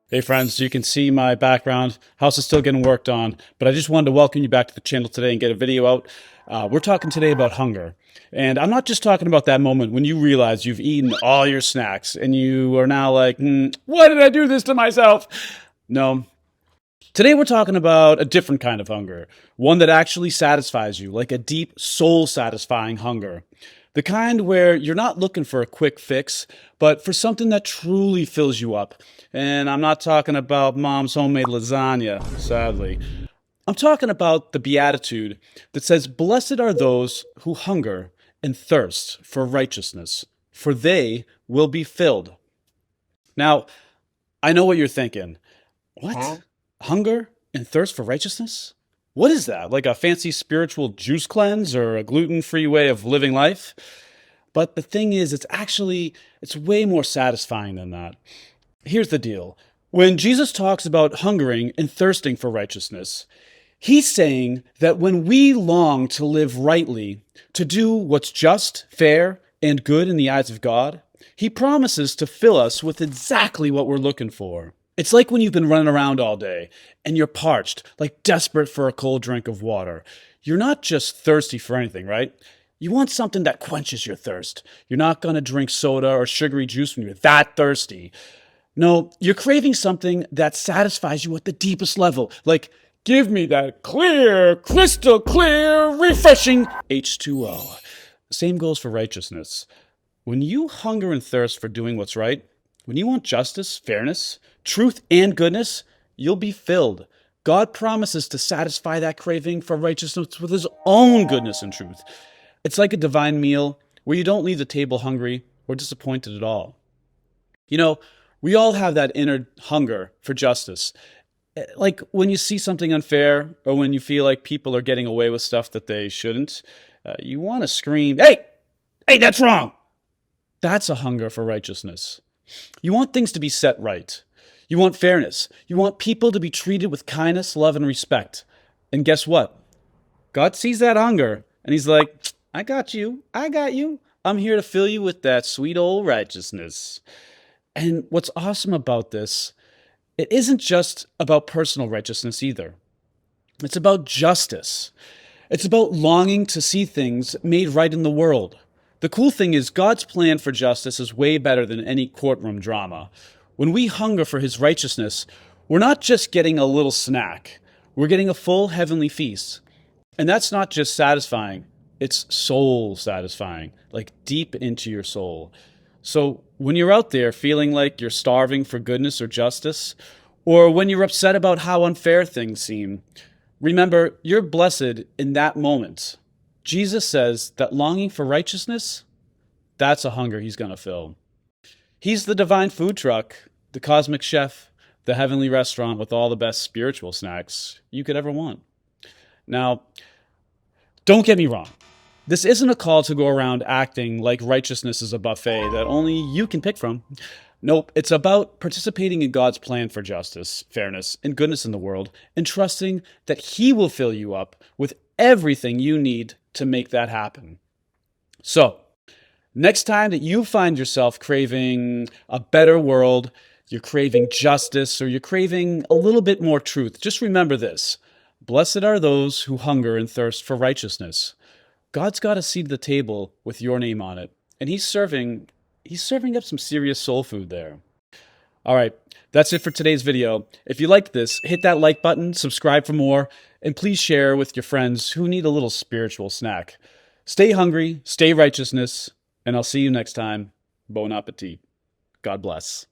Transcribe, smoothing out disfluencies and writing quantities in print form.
Hey friends, you can see my background. House is still getting worked on, but I just wanted to welcome you back to the channel today and get a video out. We're talking today about hunger. And I'm not just talking about that moment when you realize you've eaten all your snacks and you are now like, why did I do this to myself? No. Today we're talking about a different kind of hunger, one that actually satisfies you, like a deep, soul-satisfying hunger. The kind where you're not looking for a quick fix, but for something that truly fills you up. And I'm not talking about mom's homemade lasagna, sadly. I'm talking about the Beatitude that says, "Blessed are those who hunger and thirst for righteousness, for they will be filled." Now, I know what you're thinking. What? Hunger and thirst for righteousness? What is that? Like a fancy spiritual juice cleanse or a gluten-free way of living life? But the thing is, it's way more satisfying than that. Here's the deal. When Jesus talks about hungering and thirsting for righteousness, he's saying that when we long to live rightly, to do what's just, fair, and good in the eyes of God, he promises to fill us with exactly what we're looking for. It's like when you've been running around all day and you're parched, like desperate for a cold drink of water. You're not just thirsty for anything, right? You want something that quenches your thirst. You're not going to drink soda or sugary juice when you're that thirsty. No, you're craving something that satisfies you at the deepest level. Like, give me that clear, crystal clear, refreshing H2O. Same goes for righteousness. When you hunger and thirst for doing what's right, when you want justice, fairness, truth, and goodness, you'll be filled. God promises to satisfy that craving for righteousness with his own goodness and truth. It's like a divine meal where you don't leave the table hungry or disappointed at all. You know, we all have that inner hunger for justice. Like when you see something unfair or when you feel like people are getting away with stuff that they shouldn't, you want to scream, hey, that's wrong. That's a hunger for righteousness. You want things to be set right. You want fairness. You want people to be treated with kindness, love, and respect. And guess what? God sees that hunger, and he's like, I got you. I got you. I'm here to fill you with that sweet old righteousness. And what's awesome about this, it isn't just about personal righteousness either. It's about justice. It's about longing to see things made right in the world. The cool thing is God's plan for justice is way better than any courtroom drama. When we hunger for his righteousness, we're not just getting a little snack. We're getting a full heavenly feast. And that's not just satisfying. It's soul satisfying, like deep into your soul. So when you're out there feeling like you're starving for goodness or justice, or when you're upset about how unfair things seem, remember you're blessed in that moment. Jesus says that longing for righteousness, that's a hunger he's going to fill. He's the divine food truck, the cosmic chef, the heavenly restaurant with all the best spiritual snacks you could ever want. Now, don't get me wrong. This isn't a call to go around acting like righteousness is a buffet that only you can pick from. Nope, it's about participating in God's plan for justice, fairness, and goodness in the world, and trusting that he will fill you up with everything you need to make that happen. So, next time that you find yourself craving a better world, you're craving justice, or you're craving a little bit more truth, just remember this. Blessed are those who hunger and thirst for righteousness. God's got a seat at the table with your name on it, and he's serving up some serious soul food there. All right, that's it for today's video. If you liked this, hit that like button, subscribe for more, and please share with your friends who need a little spiritual snack. Stay hungry, stay righteousness, and I'll see you next time. Bon appetit. God bless.